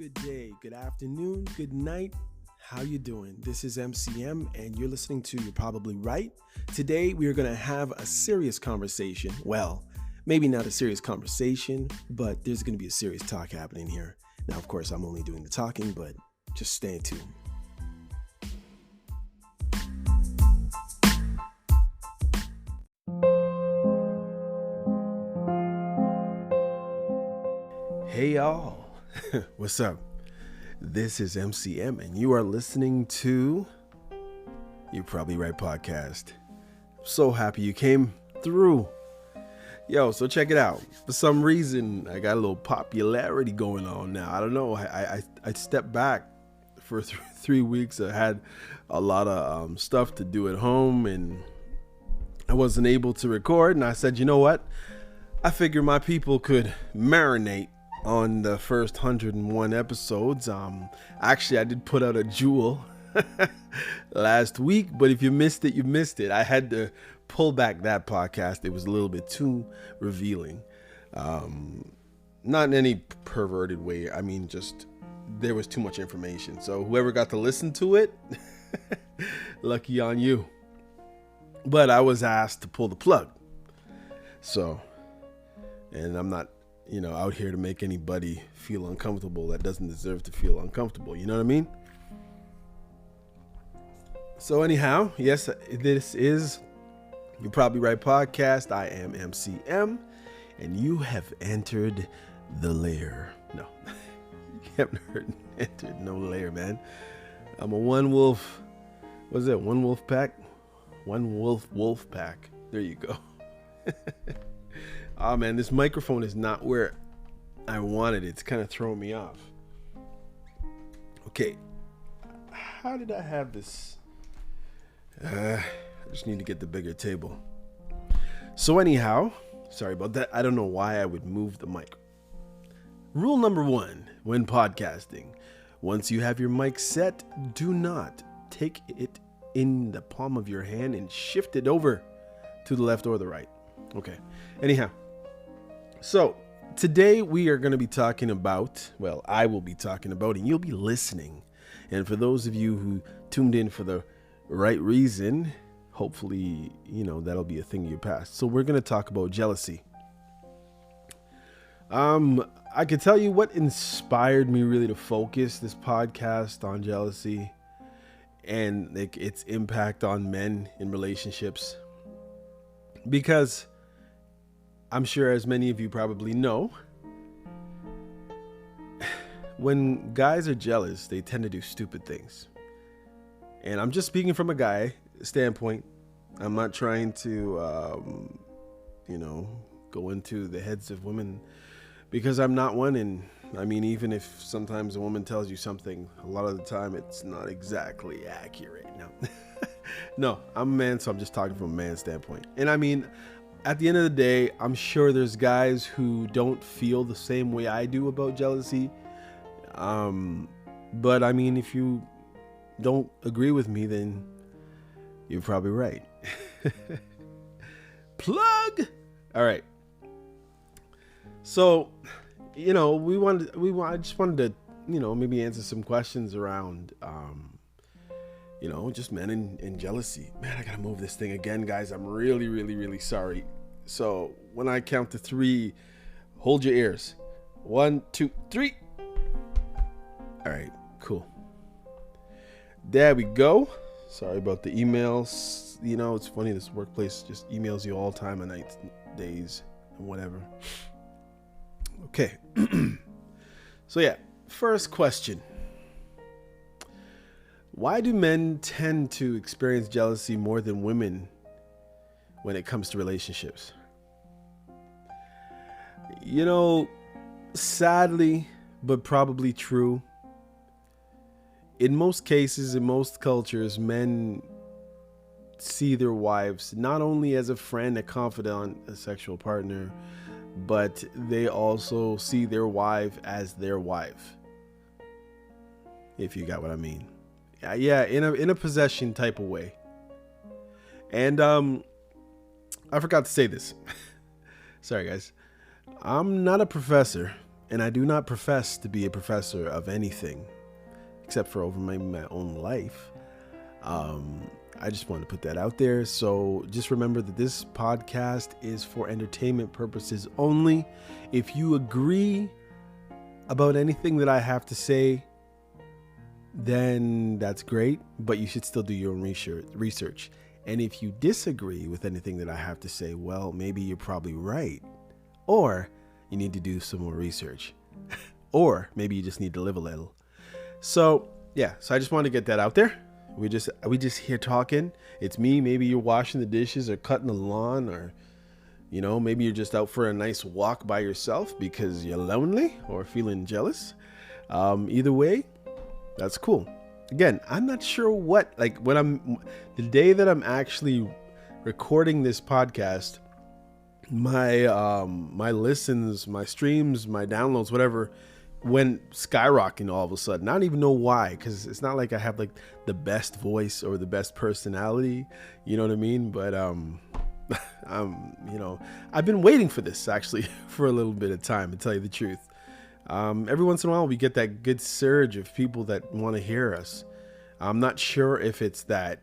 Good day, good afternoon, good night. How you doing? This is MCM and you're listening to You're Probably Right. Today we are going to have a serious conversation. Well, maybe not a serious conversation, but there's going to be a serious talk happening here. Now, of course, I'm only doing the talking, but just stay tuned. Hey y'all, what's up? This is MCM and you are listening to You're Probably Right podcast. I'm so happy you came through. Yo, so check it out. For some reason, I got a little popularity going on now. I don't know. I stepped back for 3 weeks. I had a lot of stuff to do at home and I wasn't able to record. And I said, you know what? I figure my people could marinate on the first 101 episodes. Actually, I did put out a jewel last week, but if you missed it, you missed it. I had to pull back that podcast. It was a little bit too revealing. Not in any perverted way. I mean, just there was too much information. So whoever got to listen to it, lucky on you. But I was asked to pull the plug. So, and I'm not out here to make anybody feel uncomfortable that doesn't deserve to feel uncomfortable. You know what I mean? So anyhow, yes, this is You're Probably Right podcast. I am MCM and you have entered the lair. No, you haven't entered no lair, man. I'm a one wolf. What's that? One wolf pack? One wolf pack. There you go. Oh man, this microphone is not where I wanted it. It's kind of throwing me off. Okay, how did I have this? I just need to get the bigger table. So anyhow, sorry about that. I don't know why I would move the mic. Rule number 1 when podcasting: once you have your mic set, do not take it in the palm of your hand and shift it over to the left or the right. Okay, anyhow. So today we are going to be talking about, well, I will be talking about, and you'll be listening. And for those of you who tuned in for the right reason, hopefully, that'll be a thing of your past. So we're going to talk about jealousy. I can tell you what inspired me really to focus this podcast on jealousy and its impact on men in relationships. Because I'm sure, as many of you probably know, when guys are jealous, they tend to do stupid things. And I'm just speaking from a guy standpoint. I'm not trying to, go into the heads of women, because I'm not one. And I mean, even if sometimes a woman tells you something, a lot of the time it's not exactly accurate. No, I'm a man, so I'm just talking from a man's standpoint. And I mean, at the end of the day, I'm sure there's guys who don't feel the same way I do about jealousy. But I mean, if you don't agree with me, then you're probably right. Plug. All right. So, I just wanted to, maybe answer some questions around, just men and jealousy. Man, I gotta move this thing again, guys. I'm really, really, really sorry. So when I count to 3, hold your ears. 1, 2, 3. All right, cool. There we go. Sorry about the emails. It's funny, this workplace just emails you all time of nights, days, and whatever. Okay. So yeah, first question. Why do men tend to experience jealousy more than women when it comes to relationships? Sadly, but probably true, in most cases, in most cultures, men see their wives not only as a friend, a confidant, a sexual partner, but they also see their wife as their wife, if you got what I mean. Yeah, in a possession type of way. And I forgot to say this. Sorry, guys. I'm not a professor, And I do not profess to be a professor of anything, except for over my own life. I just wanted to put that out there. So just remember that this podcast is for entertainment purposes only. If you agree about anything that I have to say, then that's great, but you should still do your own research. And if you disagree with anything that I have to say, well, maybe you're probably right. Or you need to do some more research. Or maybe you just need to live a little. So yeah, so I just wanted to get that out there. We just here talking. It's me. Maybe you're washing the dishes or cutting the lawn, or maybe you're just out for a nice walk by yourself because you're lonely or feeling jealous. Either way, that's cool. Again, I'm not sure the day that I'm actually recording this podcast, my listens, my streams, my downloads, whatever, went skyrocketing all of a sudden. I don't even know why, because it's not like I have like the best voice or the best personality, you know what I mean? But I've been waiting for this actually for a little bit of time, to tell you the truth. Every once in a while we get that good surge of people that want to hear us. I'm not sure if it's that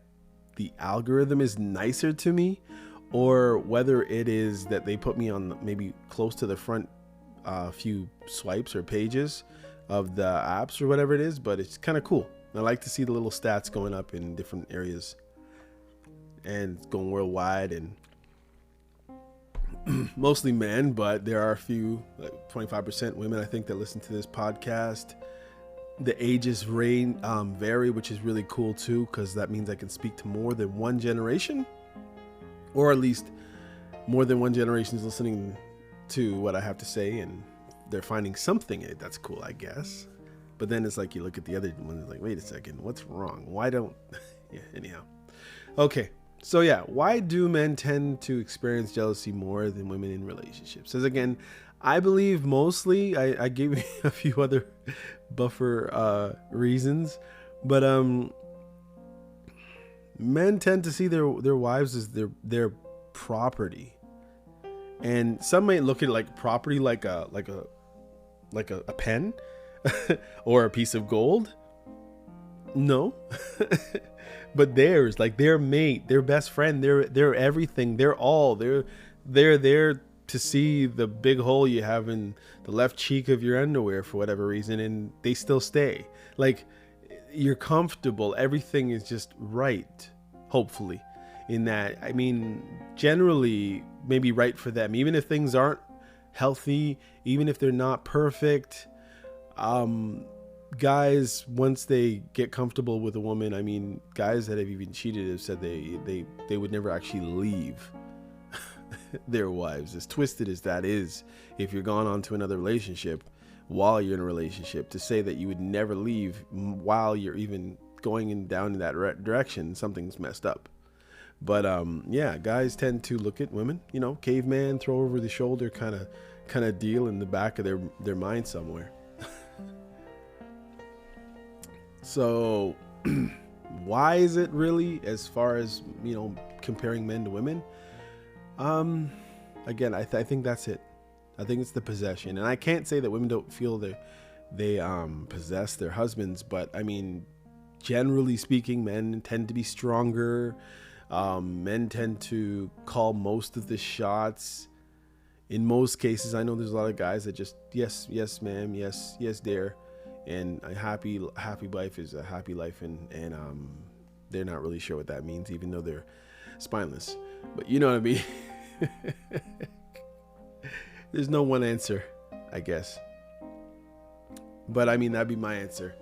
the algorithm is nicer to me, or whether it is that they put me on maybe close to the front few swipes or pages of the apps or whatever it is, but it's kind of cool. I like to see the little stats going up in different areas and going worldwide, and mostly men, but there are a few, like 25% women, I think, that listen to this podcast. The ages vary, which is really cool too, because that means I can speak to more than one generation, or at least more than one generation is listening to what I have to say, and they're finding something in it. That's cool, I guess. But then it's like you look at the other one, it's like, wait a second, what's wrong? Why don't yeah, anyhow. Okay, so yeah, why do men tend to experience jealousy more than women in relationships? As again, I believe mostly, I gave you a few other buffer reasons, but men tend to see their wives as their property. And some might look at it like property, like a pen or a piece of gold. No, but theirs, like their mate, their best friend, their everything, they're there to see the big hole you have in the left cheek of your underwear for whatever reason, and they still stay. Like, you're comfortable, everything is just right, hopefully. In that, I mean, generally maybe right for them, even if things aren't healthy, even if they're not perfect. Guys, once they get comfortable with a woman, I mean, guys that have even cheated have said they would never actually leave their wives. As twisted as that is, if you're gone on to another relationship while you're in a relationship, to say that you would never leave while you're even going down in that direction, something's messed up. But yeah, guys tend to look at women, caveman, throw over the shoulder kind of deal in the back of their mind somewhere. So why is it really, as far as, comparing men to women? Again, I think that's it. I think it's the possession. And I can't say that women don't feel they possess their husbands, but I mean, generally speaking, men tend to be stronger. Men tend to call most of the shots. In most cases, I know there's a lot of guys that just, yes, ma'am, yes, dear. And a happy wife is a happy life, and they're not really sure what that means, even though they're spineless. But you know what I mean? There's no one answer, I guess. But I mean, that'd be my answer.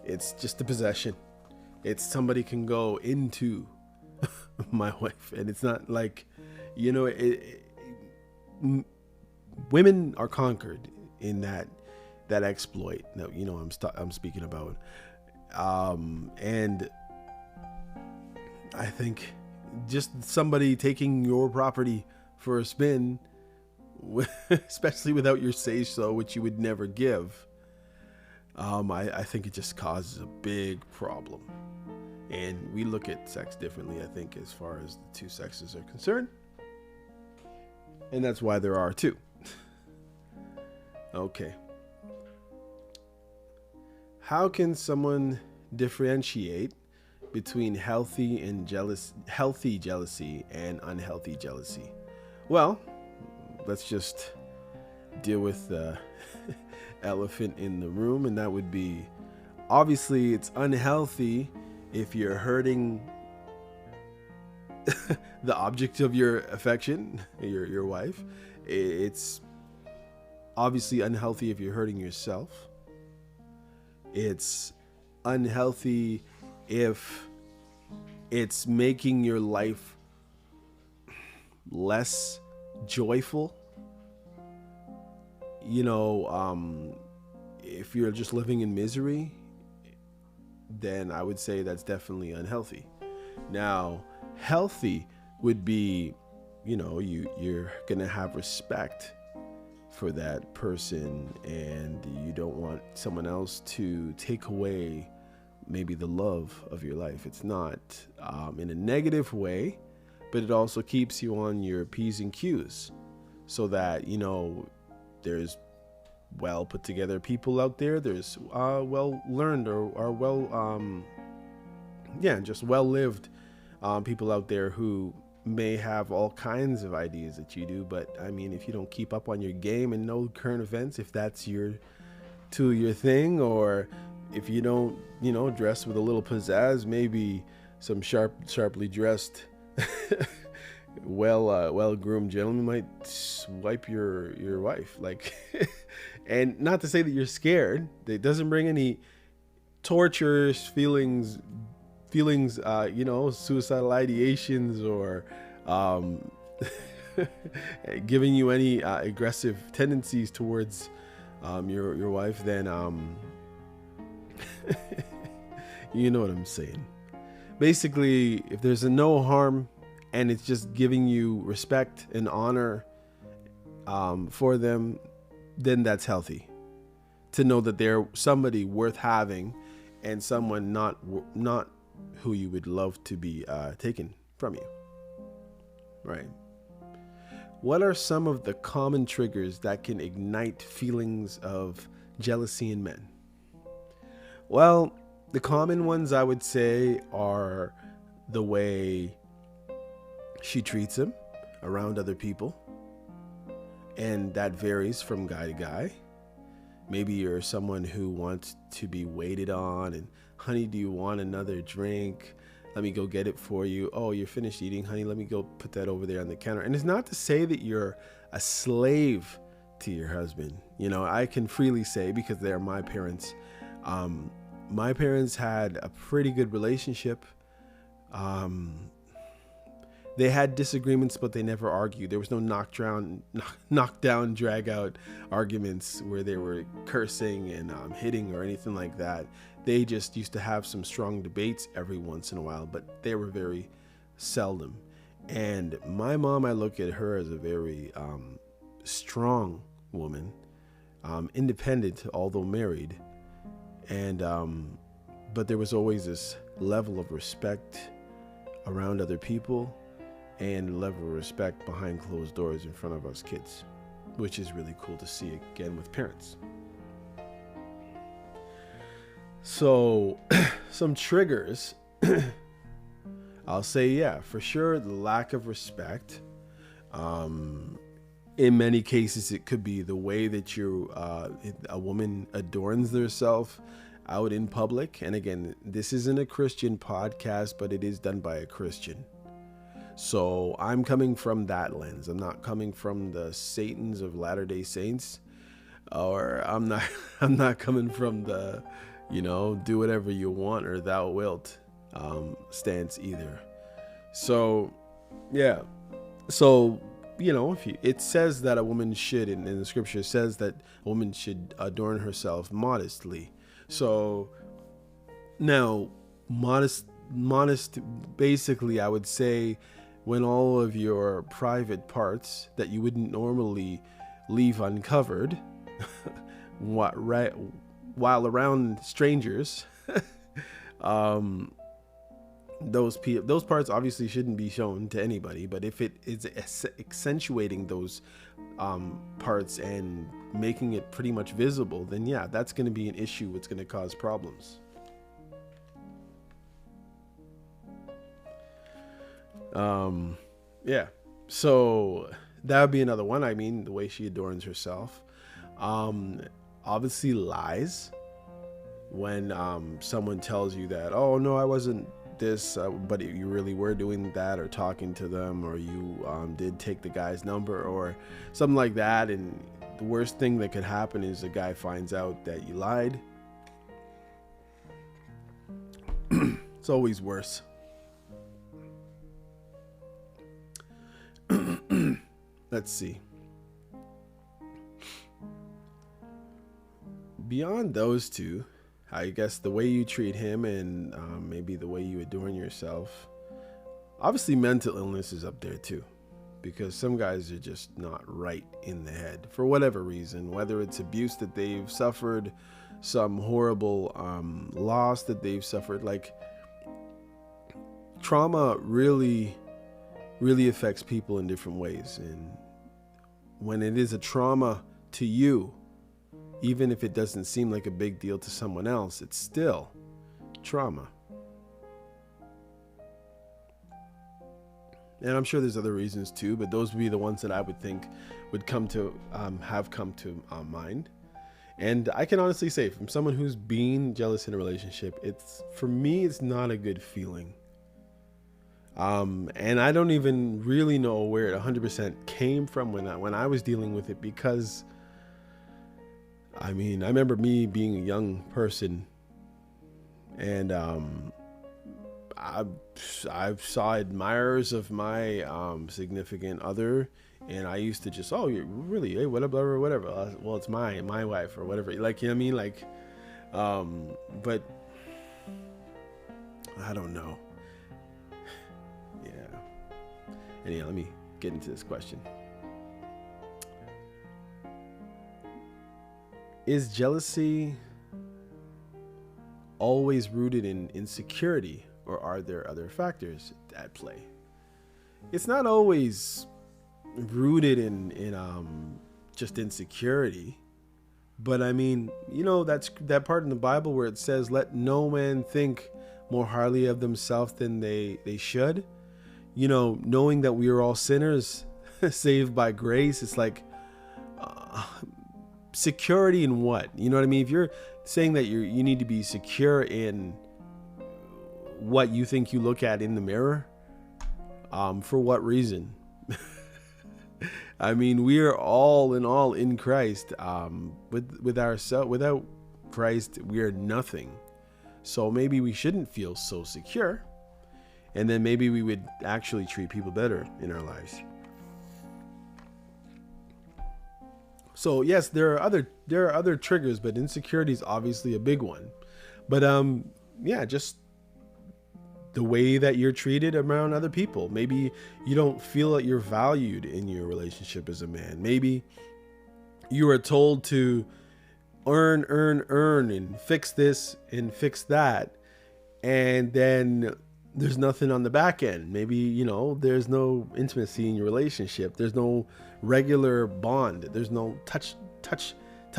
It's just the possession. It's somebody can go into my wife, and it's not like, women are conquered in that exploit that I'm speaking about, and I think just somebody taking your property for a spin, especially without your say so, which you would never give, I think it just causes a big problem. And we look at sex differently, I think, as far as the two sexes are concerned, and that's why there are two. Okay. how can someone differentiate between healthy jealousy and unhealthy jealousy? Well, let's just deal with the elephant in the room, and that would be, obviously it's unhealthy if you're hurting the object of your affection, your wife. It's obviously unhealthy if you're hurting yourself. It's unhealthy if it's making your life less joyful. If you're just living in misery, then I would say that's definitely unhealthy. Now, healthy would be, you're gonna have respect for that person, and you don't want someone else to take away maybe the love of your life. It's not in a negative way, but it also keeps you on your P's and Q's, so that there's well put together people out there. There's well learned or well just well lived people out there who may have all kinds of ideas that you do. But I mean, if you don't keep up on your game and know current events, if that's your thing, or if you don't dress with a little pizzazz, maybe some sharply dressed well groomed gentleman might swipe your wife, like and not to say that you're scared. It doesn't bring any torturous feelings, suicidal ideations, or giving you any aggressive tendencies towards your wife, then you know what I'm saying. Basically, if there's no harm and it's just giving you respect and honor for them, then that's healthy. To know that they're somebody worth having, and someone not who you would love to be taken from you. Right. What are some of the common triggers that can ignite feelings of jealousy in men? Well, the common ones I would say are the way she treats him around other people. And that varies from guy to guy. Maybe you're someone who wants to be waited on, and honey, do you want another drink? Let me go get it for you. Oh, you're finished eating, honey. Let me go put that over there on the counter. And it's not to say that you're a slave to your husband. I can freely say, because they're my parents. My parents had a pretty good relationship. They had disagreements, but they never argued. There was no knockdown, drag out arguments where they were cursing and hitting or anything like that. They just used to have some strong debates every once in a while, but they were very seldom. And my mom, I look at her as a very strong woman, independent, although married. And but there was always this level of respect around other people, and level of respect behind closed doors in front of us kids, which is really cool to see again with parents. So some triggers, I'll say, yeah, for sure, the lack of respect. In many cases, it could be the way that a woman adorns herself out in public. And again, this isn't a Christian podcast, but it is done by a Christian. So I'm coming from that lens. I'm not coming from the Satans of Latter-day Saints, or I'm not coming from the, do whatever you want or thou wilt stance either. So, yeah. So, it says that a woman should, in the scripture says that a woman should adorn herself modestly. So now modest, basically, I would say, when all of your private parts that you wouldn't normally leave uncovered while around strangers, those parts obviously shouldn't be shown to anybody, but if it is accentuating those parts and making it pretty much visible, then yeah, that's going to be an issue. It's going to cause problems. Yeah, so that would be another one. I mean, the way she adorns herself. Obviously lies. When someone tells you that, oh no, I wasn't this, but you really were doing that, or talking to them, or you did take the guy's number or something like that, and the worst thing that could happen is the guy finds out that you lied. It's always worse. Let's see. Beyond those two, I guess the way you treat him and maybe the way you adorn yourself. Obviously, mental illness is up there too, because some guys are just not right in the head for whatever reason, whether it's abuse that they've suffered, some horrible loss that they've suffered. Like, trauma really affects people in different ways. And when it is a trauma to you, even if it doesn't seem like a big deal to someone else, it's still trauma. And I'm sure there's other reasons too, but those would be the ones that I would think would have come to mind. And I can honestly say, from someone who's been jealous in a relationship, for me, it's not a good feeling. And I don't even really know where it 100% came from when I was dealing with it, because I mean, I remember me being a young person, and I saw admirers of my significant other, and I used to just, oh, you're really, hey, whatever. Well, it's my wife or whatever. Like, you know what I mean? Like, but I don't know. Yeah. Anyhow, let me get into this question. Is jealousy always rooted in insecurity, or are there other factors at play? It's not always rooted in just insecurity, but I mean, you know, that's that part in the Bible where it says, "Let no man think more highly of themselves than they should." You know, knowing that we are all sinners, saved by grace. It's like. Security in what? You know what I mean? If you're saying that you need to be secure in what you think you look at in the mirror, for what reason? I mean, we are all in Christ. Without Christ, we are nothing. So maybe we shouldn't feel so secure, and then maybe we would actually treat people better in our lives. So yes, there are other triggers, but insecurity is obviously a big one. But yeah, just the way that you're treated around other people. Maybe you don't feel that you're valued in your relationship as a man. Maybe you are told to earn and fix this and fix that, and then there's nothing on the back end. Maybe, you know, there's no intimacy in your relationship. There's no regular bond. There's no touch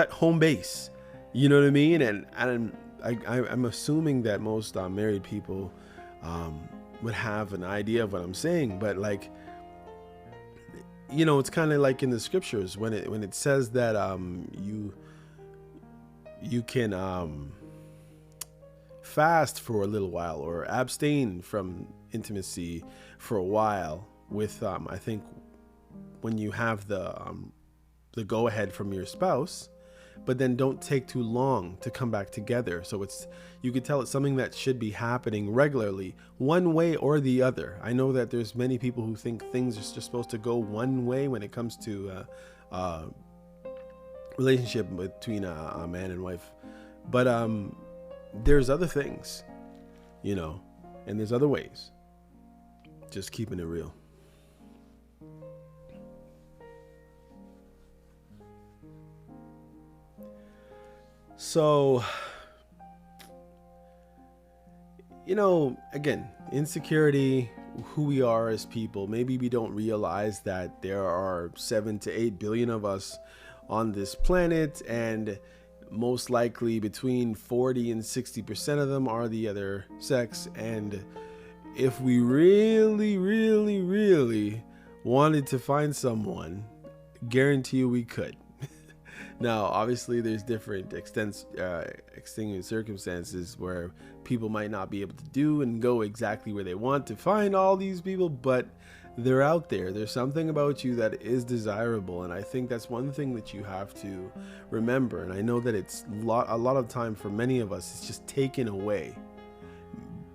home base. You know what I mean? And I'm assuming that most married people would have an idea of what I'm saying, but like, you know, it's kind of like in the scriptures when it says that you can fast for a little while or abstain from intimacy for a while with I think when you have the go ahead from your spouse, but then don't take too long to come back together. So you could tell it's something that should be happening regularly, one way or the other. I know that there's many people who think things are just supposed to go one way when it comes to relationship between a man and wife, but there's other things, you know, and there's other ways. Just keeping it real. So, you know, again, insecurity, who we are as people. Maybe we don't realize that there are 7 to 8 billion of us on this planet, and most likely between 40 and 60% of them are the other sex. And if we really, really, really wanted to find someone, guarantee you we could. Now, obviously, there's different extenuating circumstances where people might not be able to do and go exactly where they want to find all these people, but they're out there. There's something about you that is desirable, and I think that's one thing that you have to remember. And I know that it's a lot of time for many of us, it's just taken away.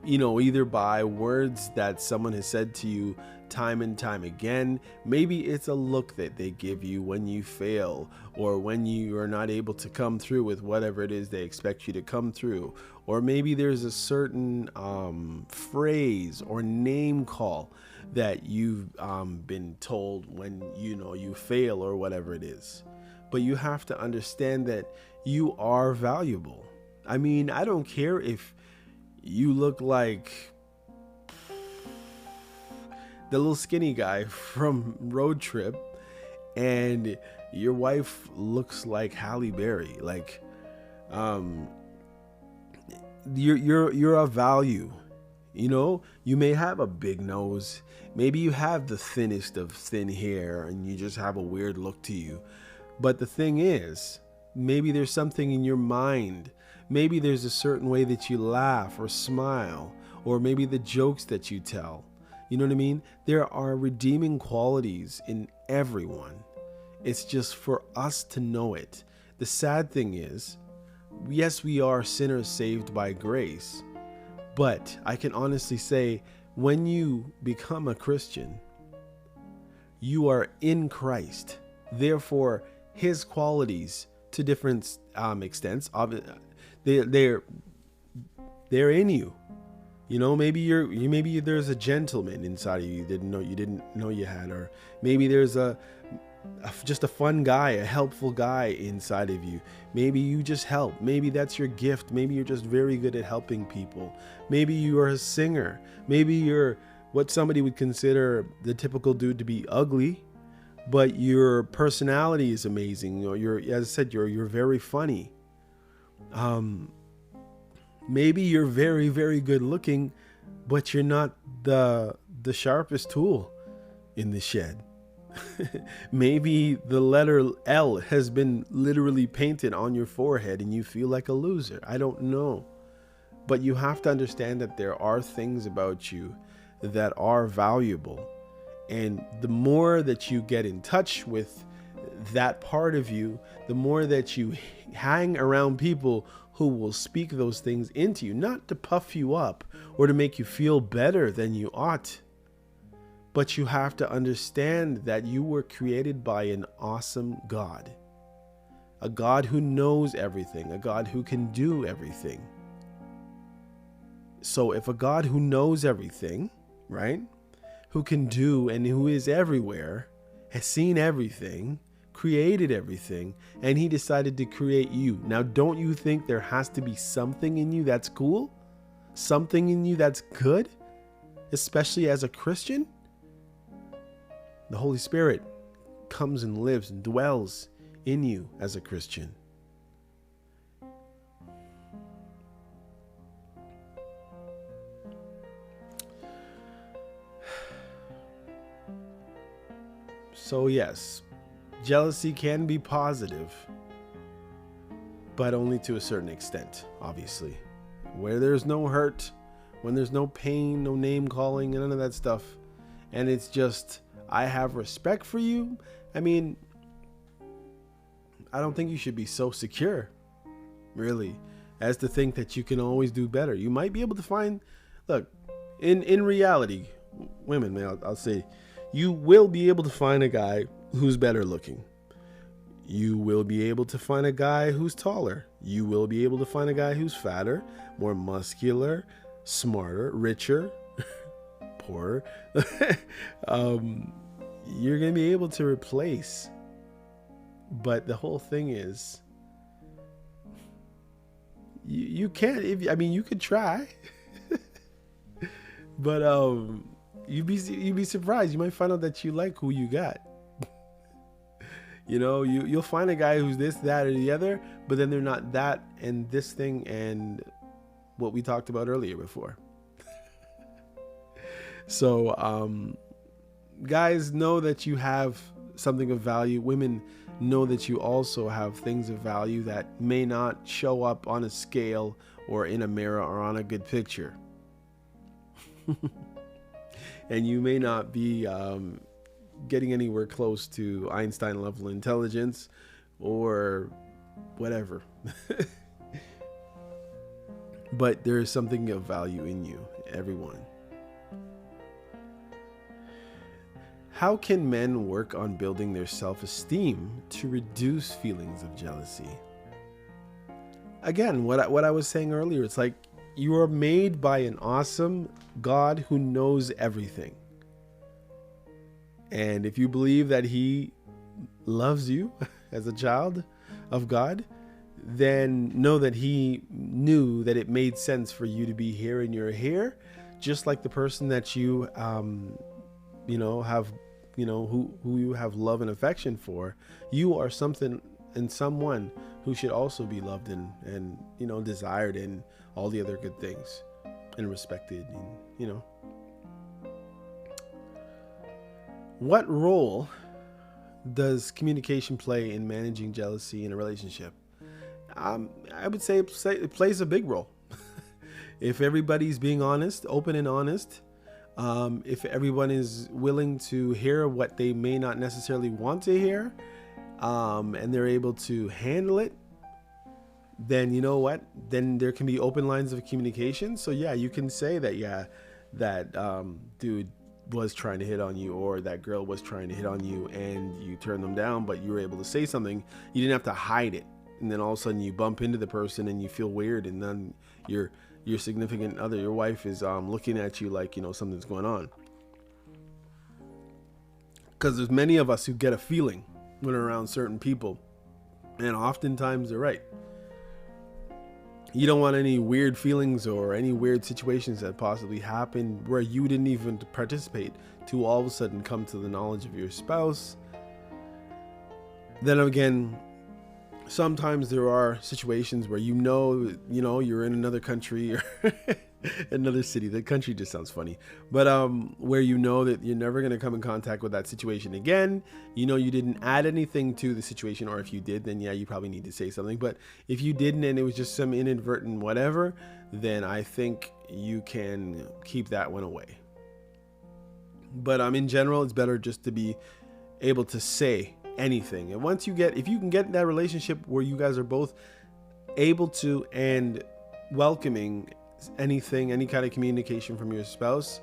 Either by words that someone has said to you time and time again. Maybe it's a look that they give you when you fail, or when you are not able to come through with whatever it is they expect you to come through. Or maybe there's a certain phrase or name call that you've been told when you fail or whatever it is. But you have to understand that you are valuable. I mean, I don't care if you look like the little skinny guy from Road Trip and your wife looks like Halle Berry. Like, you're a value. You may have a big nose, maybe you have the thinnest of thin hair and you just have a weird look to you. But the thing is, maybe there's something in your mind. Maybe there's a certain way that you laugh or smile, or maybe the jokes that you tell. You know what I mean? There are redeeming qualities in everyone. It's just for us to know it. The sad thing is, yes, we are sinners saved by grace, but I can honestly say, when you become a Christian, you are in Christ. Therefore, his qualities, to different extents, they're in you. Maybe there's a gentleman inside of you you didn't know you had, or maybe there's just a fun guy, a helpful guy inside of you. Maybe you just help. Maybe that's your gift. Maybe you're just very good at helping people. Maybe you are a singer. Maybe you're what somebody would consider the typical dude to be ugly, but your personality is amazing. As I said, you're very funny. Maybe you're very, very good looking, but you're not the sharpest tool in the shed. Maybe the letter L has been literally painted on your forehead and you feel like a loser. I don't know. But you have to understand that there are things about you that are valuable. And the more that you get in touch with that part of you, the more that you hang around people who will speak those things into you, not to puff you up or to make you feel better than you ought. But you have to understand that you were created by an awesome God, a God who knows everything, a God who can do everything. So if a God who knows everything, right, who can do and who is everywhere, has seen everything, created everything, and he decided to create you. Now, don't you think there has to be something in you that's cool? Something in you that's good? Especially as a Christian? The Holy Spirit comes and lives and dwells in you as a Christian. So yes, jealousy can be positive, but only to a certain extent, obviously. Where there's no hurt, when there's no pain, no name calling, none of that stuff, and it's just, I have respect for you. I mean, I don't think you should be so secure, really, as to think that you can always do better. You might be able to find, look, in reality, women, man, I'll say, you will be able to find a guy who's better looking. You will be able to find a guy who's taller. You will be able to find a guy who's fatter, more muscular, smarter, richer, poorer. You're going to be able to replace. But the whole thing is, you can't, you could try. But you'd be surprised. You might find out that you like who you got. You'll find a guy who's this, that, or the other, but then they're not that and this thing and what we talked about earlier before. So, guys, know that you have something of value. Women, know that you also have things of value that may not show up on a scale or in a mirror or on a good picture. And you may not be getting anywhere close to Einstein level intelligence or whatever. But there is something of value in you, everyone. How can men work on building their self-esteem to reduce feelings of jealousy? Again, what I was saying earlier, it's like you are made by an awesome God who knows everything. And if you believe that he loves you as a child of God, then know that he knew that it made sense for you to be here and you're here, just like the person that you, have, who you have love and affection for. You are something and someone who should also be loved and desired and all the other good things and respected, and. What role does communication play in managing jealousy in a relationship? I would say it plays a big role. If everybody's being honest, open and honest, if everyone is willing to hear what they may not necessarily want to hear, and they're able to handle it, then you know what? Then there can be open lines of communication. So yeah, you can say that dude was trying to hit on you, or that girl was trying to hit on you, and you turned them down, but you were able to say something. You didn't have to hide it. And then all of a sudden you bump into the person and you feel weird, and then your significant other, your wife, is looking at you like something's going on. Because there's many of us who get a feeling when we're around certain people, and oftentimes they're right. You don't want any weird feelings or any weird situations that possibly happen where you didn't even participate to all of a sudden come to the knowledge of your spouse. Then again, sometimes there are situations where you're in another country or another city. The country just sounds funny, but where you know that you're never going to come in contact with that situation again. You didn't add anything to the situation, or if you did, then yeah, you probably need to say something. But if you didn't and it was just some inadvertent whatever, then I think you can keep that one away. But in general, it's better just to be able to say anything. And if you can get that relationship where you guys are both able to and welcoming anything, any kind of communication from your spouse,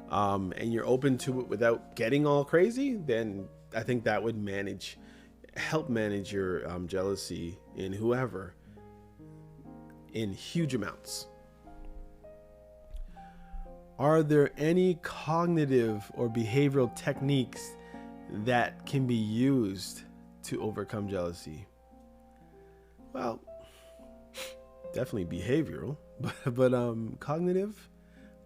and you're open to it without getting all crazy, then I think that would help manage your jealousy in whoever in huge amounts. Are there any cognitive or behavioral techniques that can be used to overcome jealousy? Well, definitely behavioral, but cognitive,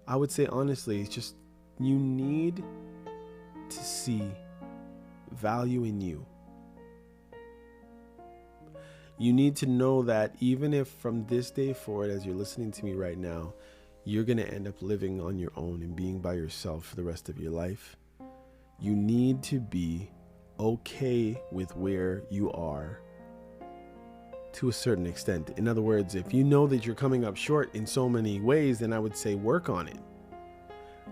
I would say honestly, it's just you need to see value in you. You need to know that even if from this day forward, as you're listening to me right now, you're going to end up living on your own and being by yourself for the rest of your life, you need to be okay with where you are to a certain extent. In other words, if you know that you're coming up short in so many ways, then I would say work on it.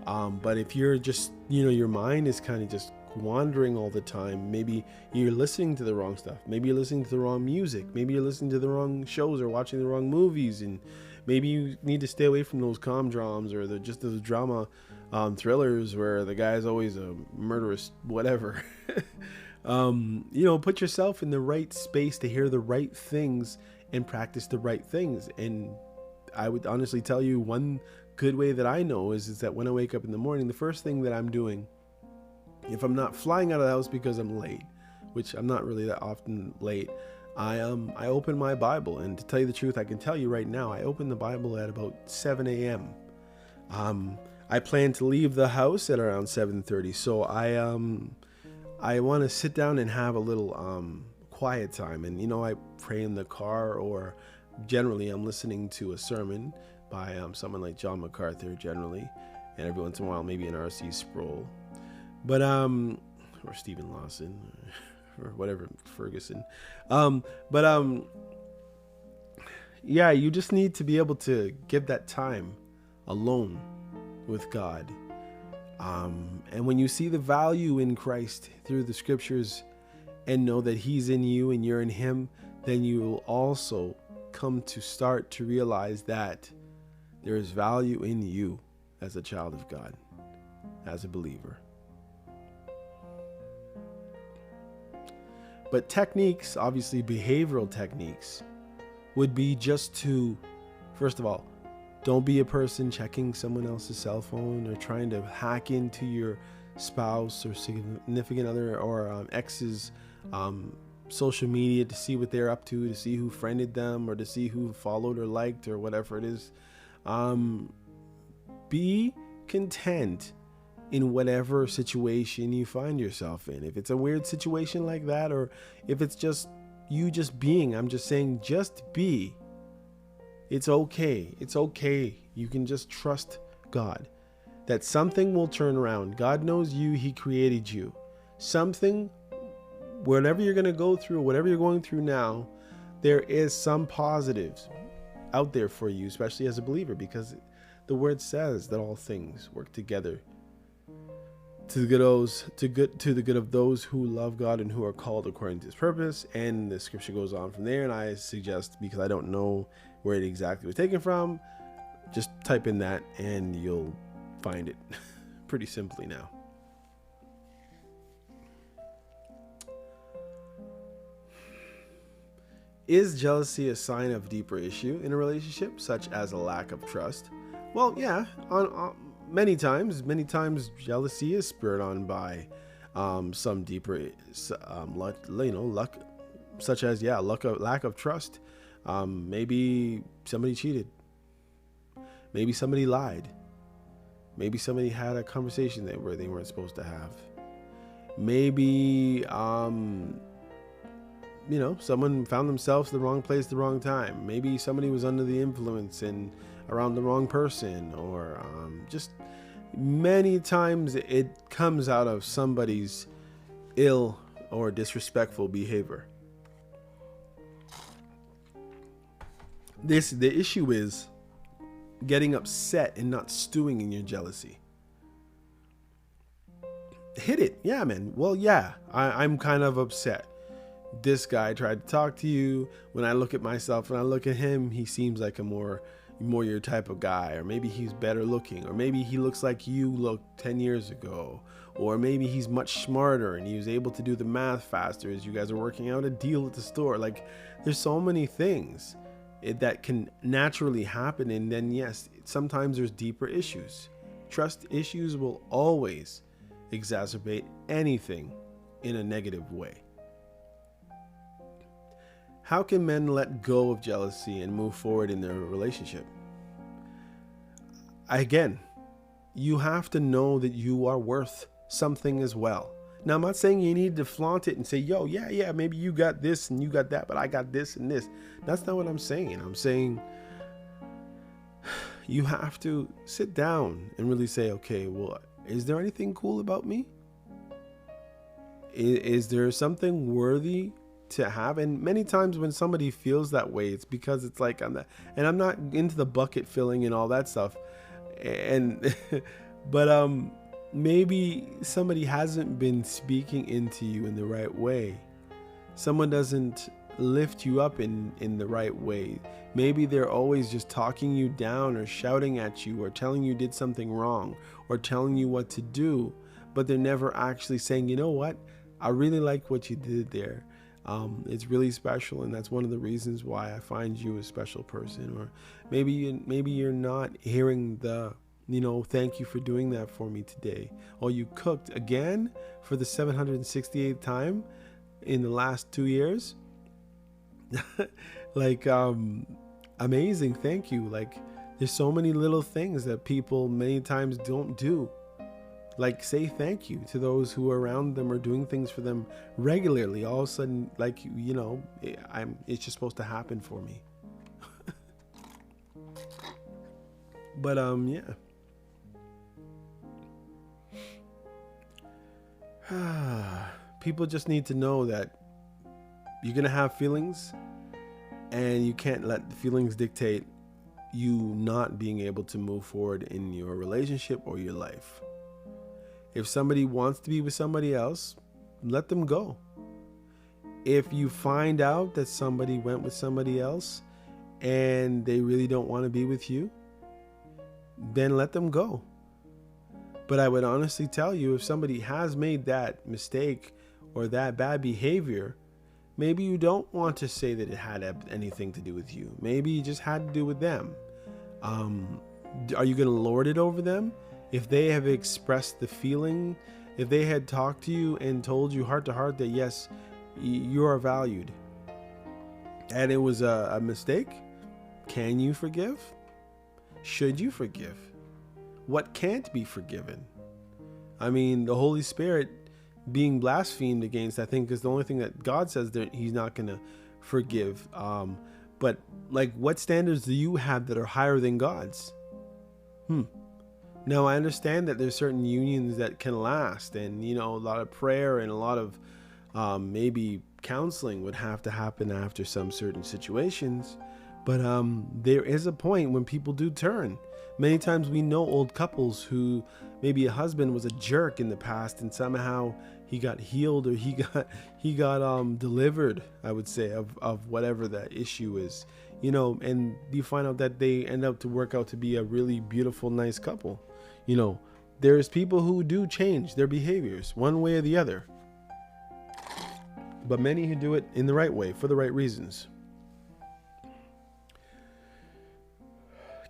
But if you're just, your mind is kind of just wandering all the time, maybe you're listening to the wrong stuff, maybe you're listening to the wrong music, maybe you're listening to the wrong shows or watching the wrong movies, and maybe you need to stay away from those com-dramas or those drama thrillers where the guy's always a murderous whatever. Put yourself in the right space to hear the right things and practice the right things. And I would honestly tell you, one good way that I know is that when I wake up in the morning, the first thing that I'm doing, if I'm not flying out of the house because I'm late, which I'm not really that often late, I open my Bible. And to tell you the truth, I can tell you right now, I open the Bible at about 7 a.m. I plan to leave the house at around 7:30, so I want to sit down and have a little quiet time. And I pray in the car, or generally I'm listening to a sermon by someone like John MacArthur generally, and every once in a while maybe an R.C. Sproul, but or Stephen Lawson, or whatever, Ferguson, but yeah, you just need to be able to give that time alone with God. And when you see the value in Christ through the scriptures and know that he's in you and you're in him, then you will also come to start to realize that there is value in you as a child of God, as a believer. But techniques, obviously behavioral techniques, would be just to, first of all, don't be a person checking someone else's cell phone or trying to hack into your spouse or significant other or ex's social media to see what they're up to see who friended them, or to see who followed or liked or whatever it is. Be content in whatever situation you find yourself in. If it's a weird situation like that, or if it's just you just being, I'm just saying, just be. It's okay. It's okay. You can just trust God that something will turn around. God knows you. He created you. Something, whatever you're going to go through, whatever you're going through now, there is some positives out there for you, especially as a believer, because the word says that all things work together to the good of those who love God and who are called according to his purpose. And the scripture goes on from there, and I suggest, because I don't know where it exactly was taken from, just type in that and you'll find it pretty simply now. Is jealousy a sign of deeper issue in a relationship, such as a lack of trust? Well, yeah, many times jealousy is spurred on by some deeper luck, such as lack of trust. Maybe somebody cheated, maybe somebody lied, maybe somebody had a conversation where they weren't supposed to have, maybe someone found themselves in the wrong place at the wrong time, maybe somebody was under the influence and around the wrong person, or just many times it comes out of somebody's ill or disrespectful behavior. The issue is getting upset and not stewing in your jealousy. Hit it. Yeah, man. Well, yeah, I'm kind of upset. This guy tried to talk to you. When I look at myself and I look at him, he seems like a more your type of guy, or maybe he's better looking, or maybe he looks like you looked 10 years ago, or maybe he's much smarter and he was able to do the math faster as you guys are working out a deal at the store. Like, there's so many things that can naturally happen. And then yes, sometimes there's deeper issues. Trust issues will always exacerbate anything in a negative way. How can men let go of jealousy and move forward in their relationship? Again, you have to know that you are worth something as well. Now, I'm not saying you need to flaunt it and say, yo, yeah, maybe you got this and you got that, but I got this and this. That's not what I'm saying. I'm saying you have to sit down and really say, okay, well, is there anything cool about me? Is there something worthy to have? And many times when somebody feels that way, it's because it's like and I'm not into the bucket filling and all that stuff, and but maybe somebody hasn't been speaking into you in the right way. Someone doesn't lift you up in the right way. Maybe they're always just talking you down or shouting at you or telling you did something wrong or telling you what to do, but they're never actually saying, you know what, I really like what you did there. It's really special, and that's one of the reasons why I find you a special person. Or maybe you're not hearing the, thank you for doing that for me today. Or you cooked again for the 768th time in the last 2 years. Like, amazing, thank you. Like, There's so many little things that people many times don't do. Like say thank you to those who are around them or doing things for them regularly. All of a sudden, like, it's just supposed to happen for me. But yeah. People just need to know that you're going to have feelings, and you can't let the feelings dictate you not being able to move forward in your relationship or your life. If somebody wants to be with somebody else, let them go. If you find out that somebody went with somebody else and they really don't want to be with you, then let them go. But I would honestly tell you, if somebody has made that mistake or that bad behavior, maybe you don't want to say that it had anything to do with you. Maybe it just had to do with them. Are you going to lord it over them? If they have expressed the feeling, if they had talked to you and told you heart to heart that yes, you are valued, and it was a mistake, can you forgive? Should you forgive? What can't be forgiven? I mean, the Holy Spirit being blasphemed against, I think, is the only thing that God says that he's not going to forgive. But like, what standards do you have that are higher than God's? Now, I understand that there's certain unions that can last, and, a lot of prayer and a lot of maybe counseling would have to happen after some certain situations. But there is a point when people do turn. Many times we know old couples who maybe a husband was a jerk in the past, and somehow he got healed, or he got delivered, I would say, of whatever that issue is, and you find out that they end up to work out to be a really beautiful, nice couple. There's people who do change their behaviors one way or the other, but many who do it in the right way for the right reasons.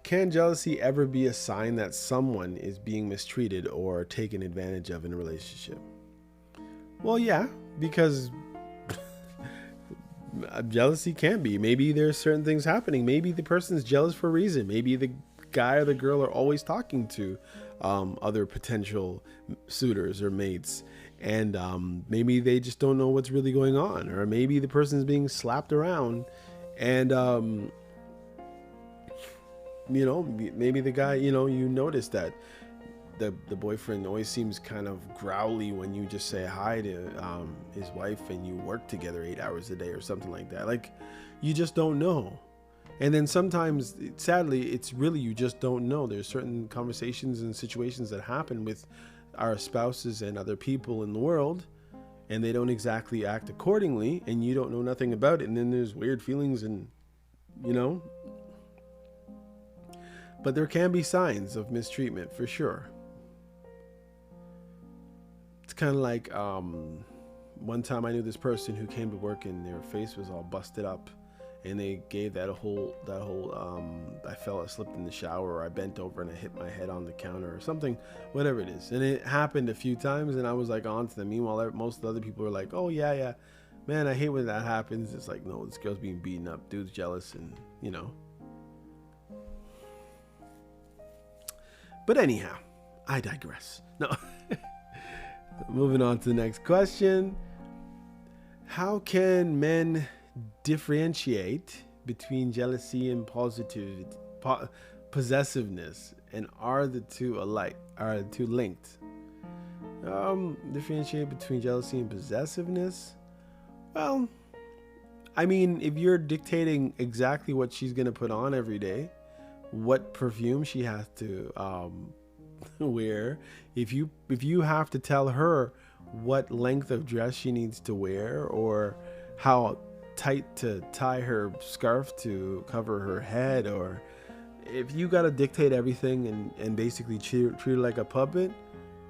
Can jealousy ever be a sign that someone is being mistreated or taken advantage of in a relationship? Well, yeah, because jealousy can be. Maybe there's certain things happening. Maybe the person's jealous for a reason. Maybe the guy or the girl are always talking to other potential suitors or mates, and maybe they just don't know what's really going on, or maybe the person's being slapped around, and maybe the guy, you notice that the boyfriend always seems kind of growly when you just say hi to his wife, and you work together 8 hours a day or something like that. Like, you just don't know. And then sometimes, sadly, it's really, you just don't know. There's certain conversations and situations that happen with our spouses and other people in the world, and they don't exactly act accordingly, and you don't know nothing about it. And then there's weird feelings, and but there can be signs of mistreatment for sure. It's kind of like one time I knew this person who came to work and their face was all busted up, and they gave that whole I slipped in the shower, or I bent over and I hit my head on the counter or something, whatever it is. And it happened a few times, and I was like on to them. Meanwhile, most of the other people were like, oh yeah, man, I hate when that happens. It's like, no, this girl's being beaten up, dude's jealous, and But anyhow, I digress. No. Moving on to the next question. How can men differentiate between jealousy and possessiveness, and are the two alike? Are the two linked? Differentiate between jealousy and possessiveness? Well, I mean, if you're dictating exactly what she's going to put on every day, what perfume she has to wear, if you have to tell her what length of dress she needs to wear, or how tight to tie her scarf to cover her head, or if you got to dictate everything and basically treat her like a puppet,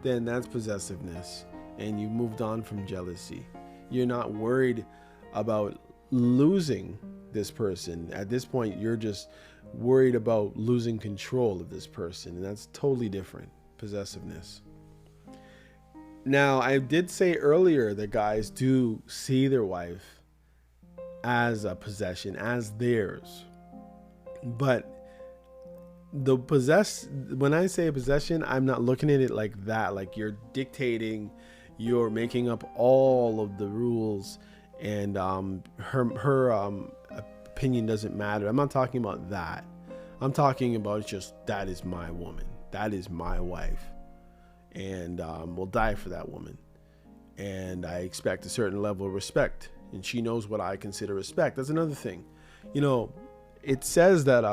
then that's possessiveness, and you moved on from jealousy. You're not worried about losing this person. At this point, you're just worried about losing control of this person, and that's totally different. Possessiveness. Now, I did say earlier that guys do see their wife as a possession, as theirs, but when I say possession, I'm not looking at it like that. Like you're dictating, you're making up all of the rules, and her opinion doesn't matter. I'm not talking about that. I'm talking about just that is my woman, that is my wife, and we'll die for that woman. And I expect a certain level of respect, and she knows what I consider respect. That's another thing. It says that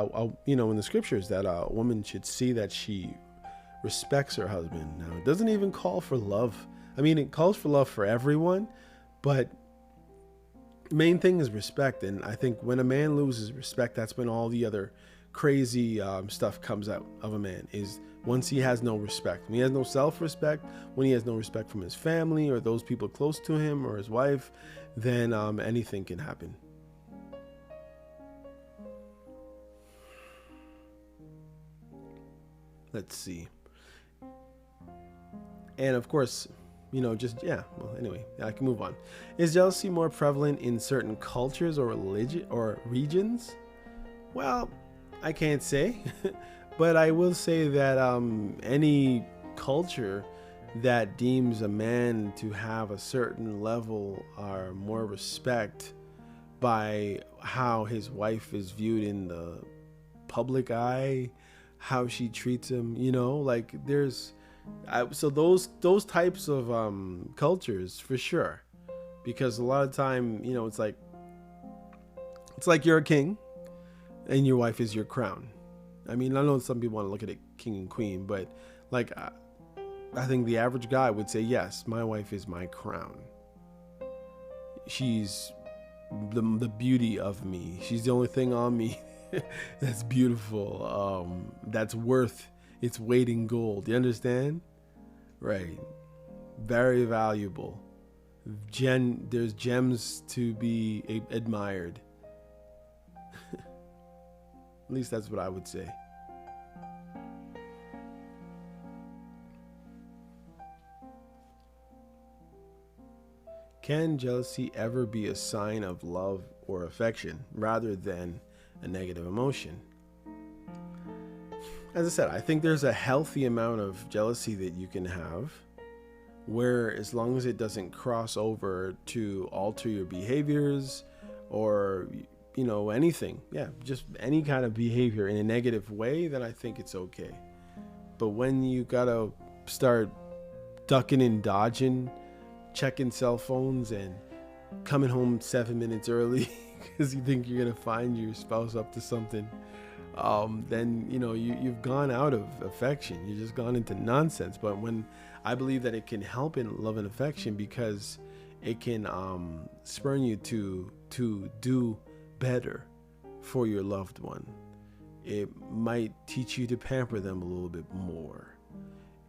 in the scriptures that a woman should see that she respects her husband. Now, it doesn't even call for love. I mean, it calls for love for everyone, but the main thing is respect. And I think when a man loses respect, that's when all the other crazy stuff comes out of a man, is once he has no respect. When he has no self-respect, when he has no respect from his family or those people close to him or his wife, then anything can happen. Let's see. And of course, anyway, I can move on. Is jealousy more prevalent in certain cultures or religion or regions? Well, I can't say, but I will say that any culture that deems a man to have a certain level or more respect by how his wife is viewed in the public eye, how she treats him, so those types of cultures for sure, because a lot of time, it's like you're a king and your wife is your crown. I mean, I know some people want to look at it king and queen, but like I think the average guy would say, yes, my wife is my crown. She's the beauty of me. She's the only thing on me that's beautiful, that's worth its weight in gold. You understand? Right. Very valuable. There's gems to be admired. At least that's what I would say. Can jealousy ever be a sign of love or affection rather than a negative emotion? As I said, I think there's a healthy amount of jealousy that you can have, where as long as it doesn't cross over to alter your behaviors or anything, just any kind of behavior in a negative way, then I think it's okay. But when you gotta start ducking and dodging, checking cell phones and coming home 7 minutes early because you think you're gonna find your spouse up to something, then you've gone out of affection. You've just gone into nonsense. But when I believe that it can help in love and affection, because it can spur you to do better for your loved one. It might teach you to pamper them a little bit more.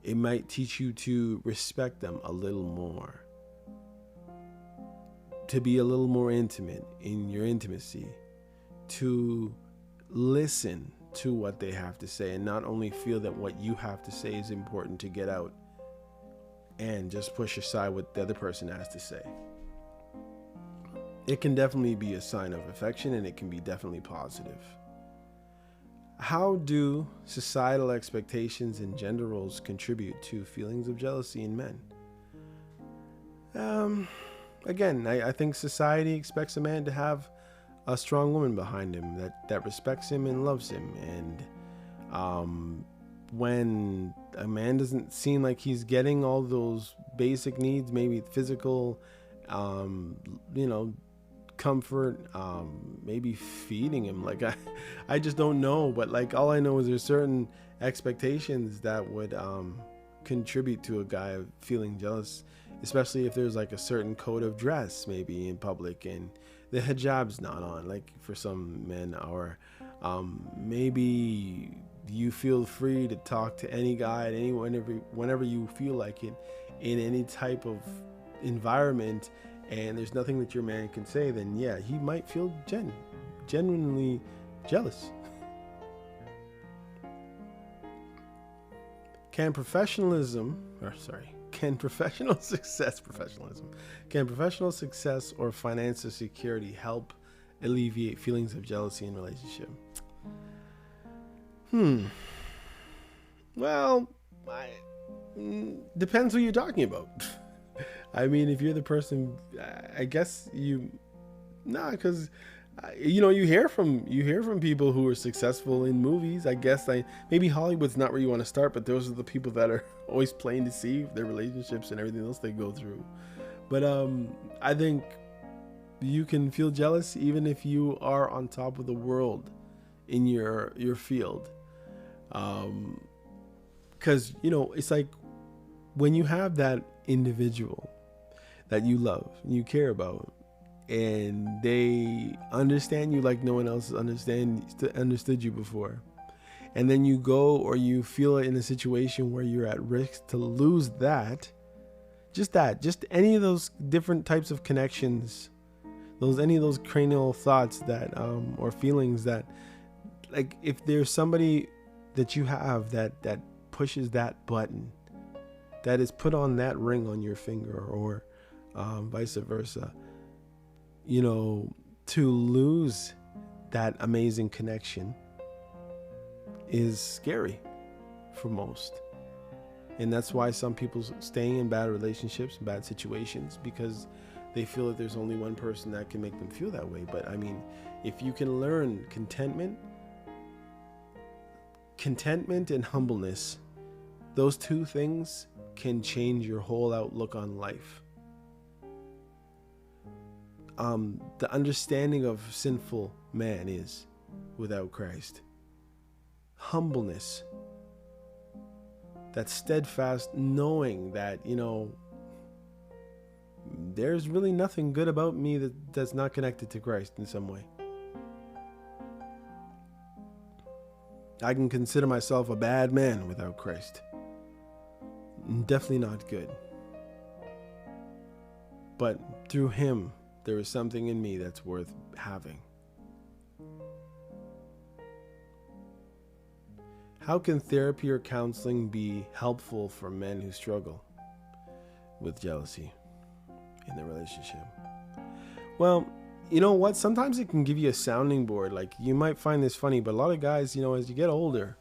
It might teach you to respect them a little more, to be a little more intimate in your intimacy, to listen to what they have to say and not only feel that what you have to say is important to get out and just push aside what the other person has to say. It can definitely be a sign of affection, and it can be definitely positive. How do societal expectations and gender roles contribute to feelings of jealousy in men? Again, I think society expects a man to have a strong woman behind him that respects him and loves him. And when a man doesn't seem like he's getting all those basic needs, maybe physical, comfort, maybe feeding him, like I just don't know, but like all I know is there's certain expectations that would contribute to a guy feeling jealous, especially if there's like a certain code of dress maybe in public and the hijab's not on, like for some men, or maybe you feel free to talk to any guy whenever you feel like it in any type of environment, and there's nothing that your man can say, then yeah, he might feel genuinely jealous. Can professional success or financial security help alleviate feelings of jealousy in a relationship? Well, depends who you're talking about. I mean, if you're the person, I guess because you hear from people who are successful in movies. I guess maybe Hollywood's not where you want to start, but those are the people that are always plain to see their relationships and everything else they go through. But I think you can feel jealous even if you are on top of the world in your field. Because it's like when you have that individual that you love and you care about, and they understand you like no one else understood you before, and then you go or you feel in a situation where you're at risk to lose just any of those different types of connections, any of those cranial thoughts that or feelings that, like, if there's somebody that you have that pushes that button, that is put on that ring on your finger, or vice versa, to lose that amazing connection is scary for most. And that's why some people stay in bad relationships, bad situations, because they feel that there's only one person that can make them feel that way. But I mean, if you can learn contentment and humbleness, those two things can change your whole outlook on life. The understanding of sinful man is without Christ. Humbleness, that steadfast knowing that, there's really nothing good about me that's not connected to Christ in some way. I can consider myself a bad man without Christ. Definitely not good. But through him, there is something in me that's worth having. How can therapy or counseling be helpful for men who struggle with jealousy in their relationship? Well, you know what? Sometimes it can give you a sounding board. Like, you might find this funny, but a lot of guys, as you get older,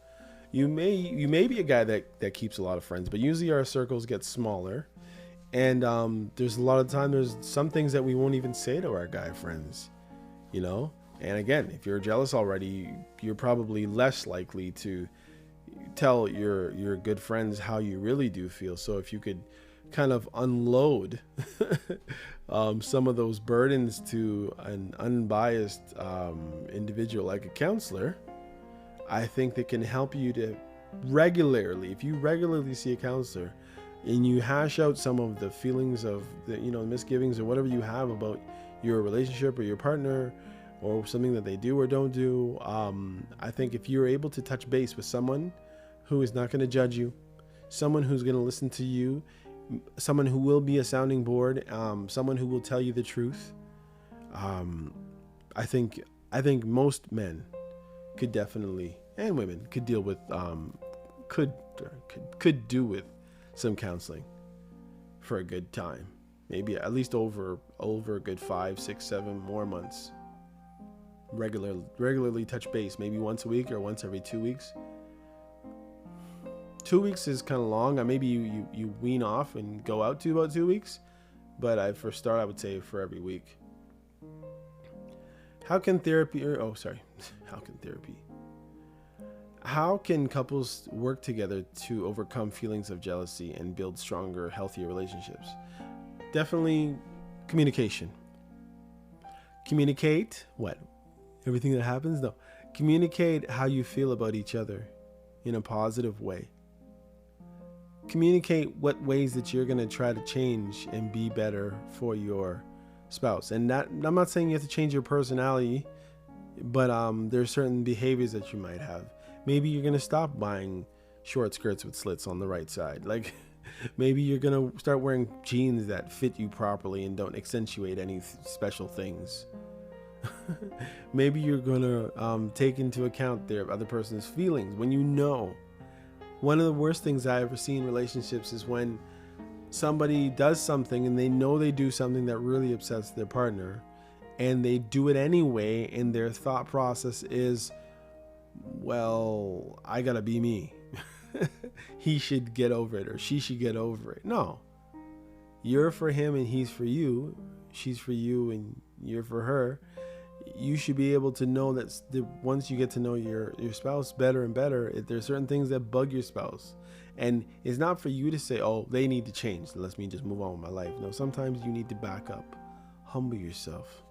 you may be a guy that keeps a lot of friends, but usually our circles get smaller. And there's a lot of time, there's some things that we won't even say to our guy friends, And again, if you're jealous already, you're probably less likely to tell your good friends how you really do feel. So if you could kind of unload some of those burdens to an unbiased individual like a counselor, I think that can help you to regularly, if you regularly see a counselor and you hash out some of the feelings of the misgivings or whatever you have about your relationship or your partner or something that they do or don't do, I think if you're able to touch base with someone who is not going to judge you, someone who's going to listen to you, someone who will be a sounding board, someone who will tell you the truth, I think most men could definitely, and women could deal with, could do with some counseling for a good time, maybe at least over a good 5, 6, 7 more months. Regularly touch base, maybe once a week or once every 2 weeks. 2 weeks is kind of long. Maybe you wean off and go out to about 2 weeks, but I would say for every week. How can couples work together to overcome feelings of jealousy and build stronger, healthier relationships? Definitely communication. Communicate what? Everything that happens? No. Communicate how you feel about each other in a positive way. Communicate what ways that you're going to try to change and be better for your spouse. And that, I'm not saying you have to change your personality, but there's certain behaviors that you might have. Maybe you're going to stop buying short skirts with slits on the right side. Like, maybe you're going to start wearing jeans that fit you properly and don't accentuate any special things. Maybe you're going to take into account their other person's feelings. One of the worst things I ever see in relationships is when somebody does something and they know they do something that really upsets their partner, and they do it anyway, and their thought process is, well, I gotta be me. He should get over it, or she should get over it. No, you're for him and he's for you. She's for you and you're for her. You should be able to know that once you get to know your spouse better and better, there's certain things that bug your spouse. And it's not for you to say, oh, they need to change, let me just move on with my life. No, sometimes you need to back up. Humble yourself.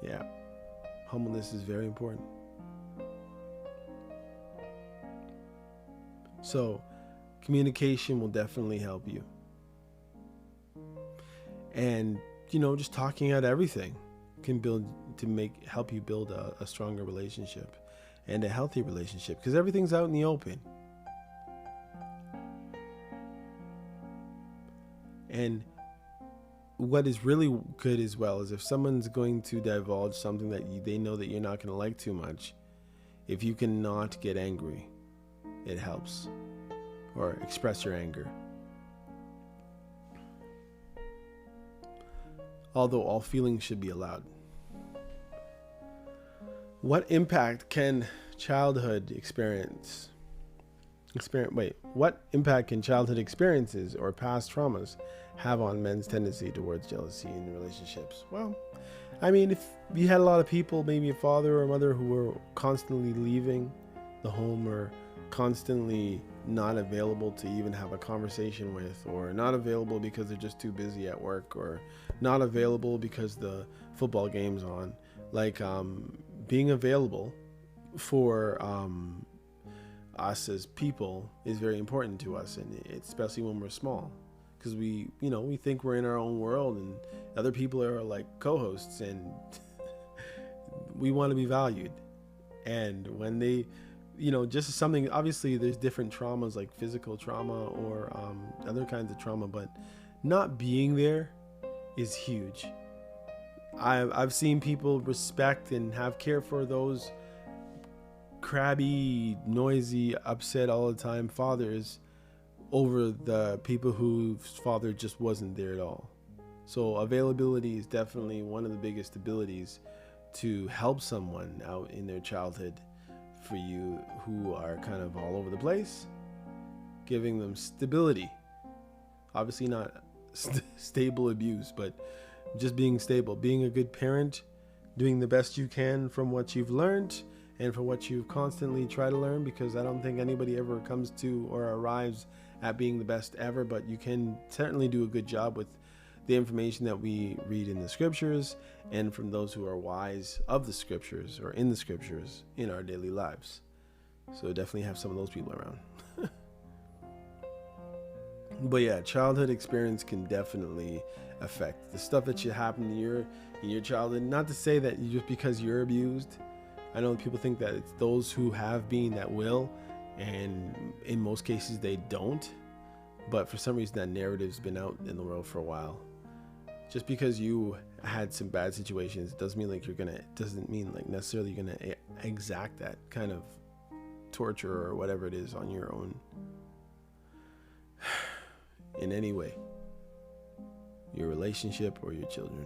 Yeah, humbleness is very important. So communication will definitely help you. And, just talking out everything can help you build a stronger relationship and a healthy relationship, because everything's out in the open. And what is really good as well is if someone's going to divulge something that they know that you're not going to like too much, if you cannot get angry, it helps. Or express your anger. Although all feelings should be allowed. What impact can childhood experiences or past traumas have on men's tendency towards jealousy in relationships? Well, if you had a lot of people, maybe a father or a mother, who were constantly leaving the home, or constantly not available to even have a conversation with, or not available because they're just too busy at work, or not available because the football game's on, being available for us as people is very important to us, and especially when we're small, because we think we're in our own world and other people are like co-hosts, and we want to be valued. And when they just something, obviously there's different traumas like physical trauma or other kinds of trauma, but not being there is huge. I've seen people respect and have care for those crabby, noisy, upset all the time fathers over the people whose father just wasn't there at all. So availability is definitely one of the biggest abilities to help someone out in their childhood, for you who are kind of all over the place, giving them stability. Obviously not stable abuse, but just being stable, being a good parent, doing the best you can from what you've learned and from what you constantly try to learn, because I don't think anybody ever comes to or arrives at being the best ever, but you can certainly do a good job with the information that we read in the scriptures and from those who are wise of the scriptures or in the scriptures in our daily lives. So definitely have some of those people around. But yeah, childhood experience can definitely affect the stuff that should happen in your childhood. Not to say that just because you're abused. I know people think that it's those who have been that will, and in most cases they don't. But for some reason that narrative's been out in the world for a while. Just because you had some bad situations doesn't mean necessarily you're gonna exact that kind of torture or whatever it is on your own in any way, your relationship or your children.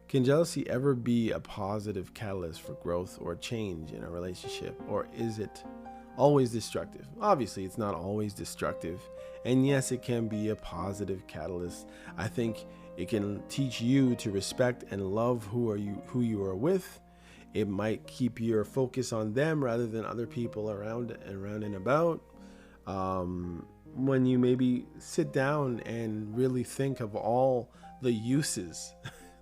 Can jealousy ever be a positive catalyst for growth or change in a relationship, or is it always destructive? Obviously, it's not always destructive, and yes, it can be a positive catalyst. I think it can teach you to respect and love who you are with. It might keep your focus on them rather than other people around and about. When you maybe sit down and really think of all the uses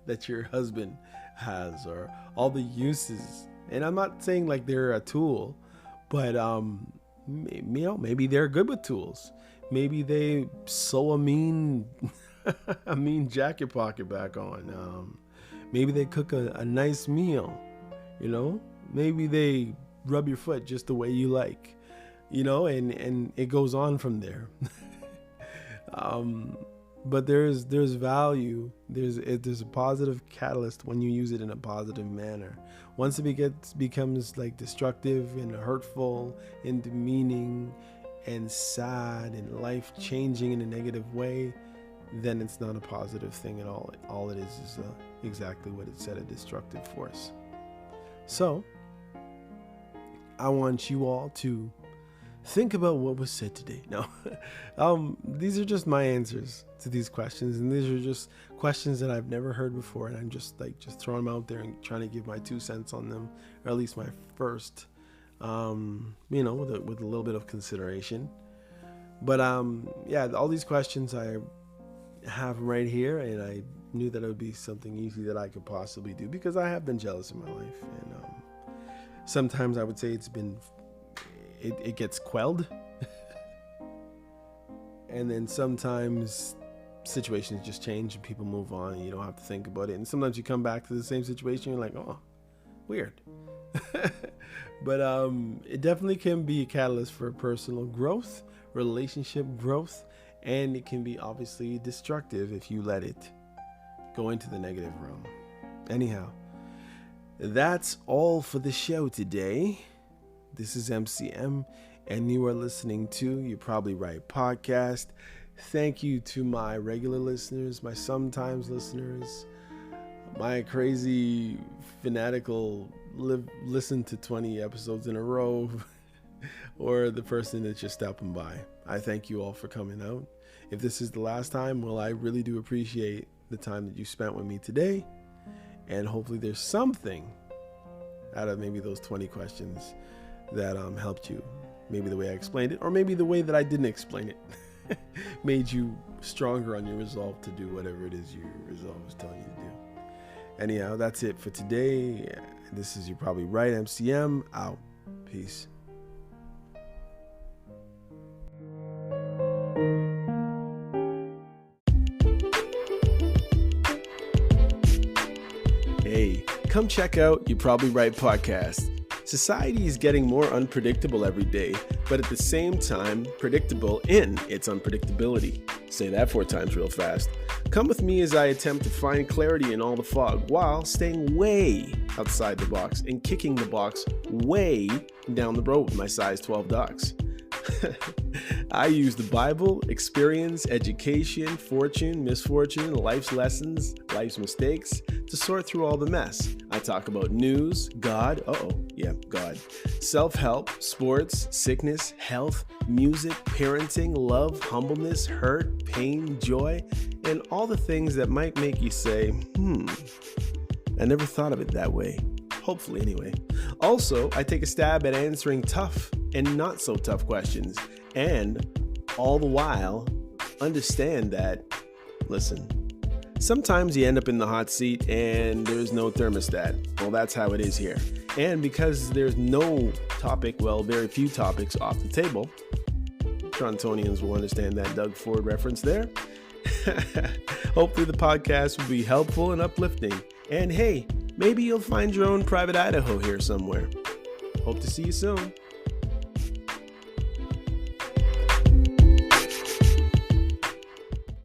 that your husband has, or all the uses, and I'm not saying like they're a tool, but maybe they're good with tools. Maybe they sew a mean jacket pocket back on. Maybe they cook a nice meal. Maybe they rub your foot just the way you like. And it goes on from there. But there's value. There's a positive catalyst when you use it in a positive manner. Once it becomes like destructive and hurtful and demeaning and sad and life changing in a negative way, then it's not a positive thing at all. All it is exactly what it said, a destructive force. So, I want you all to think about what was said today. No, these are just my answers to these questions, and these are just questions that I've never heard before, and I'm just throwing them out there and trying to give my 2 cents on them, or at least my first, with a little bit of consideration. But all these questions I have right here, and I knew that it would be something easy that I could possibly do because I have been jealous in my life, and sometimes I would say it gets quelled, and then sometimes situations just change and people move on and you don't have to think about it, and sometimes you come back to the same situation, you're like, oh, weird. But it definitely can be a catalyst for personal growth, relationship growth, and it can be obviously destructive if you let it go into the negative realm. Anyhow, that's all for the show today. This is MCM, and you are listening to You're Probably Right podcast. Thank you to my regular listeners, my sometimes listeners, my crazy fanatical listen to 20 episodes in a row, or the person that's just stopping by. I thank you all for coming out. If this is the last time, well, I really do appreciate the time that you spent with me today, and hopefully there's something out of maybe those 20 questions that helped you. Maybe the way I explained it, or maybe the way that I didn't explain it made you stronger on your resolve to do whatever it is your resolve is telling you to do. Anyhow, that's it for today. This is You're Probably Right, MCM, out. Peace. Hey, come check out You're Probably Right podcast. Society is getting more unpredictable every day, but at the same time, predictable in its unpredictability. Say that 4 times real fast. Come with me as I attempt to find clarity in all the fog while staying way outside the box and kicking the box way down the road with my size 12 dogs. I use the Bible, experience, education, fortune, misfortune, life's lessons, life's mistakes to sort through all the mess. I talk about news, God, God, self-help, sports, sickness, health, music, parenting, love, humbleness, hurt, pain, joy, and all the things that might make you say, I never thought of it that way. Hopefully, anyway. Also, I take a stab at answering tough and not so tough questions, and all the while understand that, listen, sometimes you end up in the hot seat and there's no thermostat. Well, that's how it is here. And because there's no topic, very few topics off the table, Torontonians will understand that Doug Ford reference there. Hopefully the podcast will be helpful and uplifting. And hey, maybe you'll find your own private Idaho here somewhere. Hope to see you soon.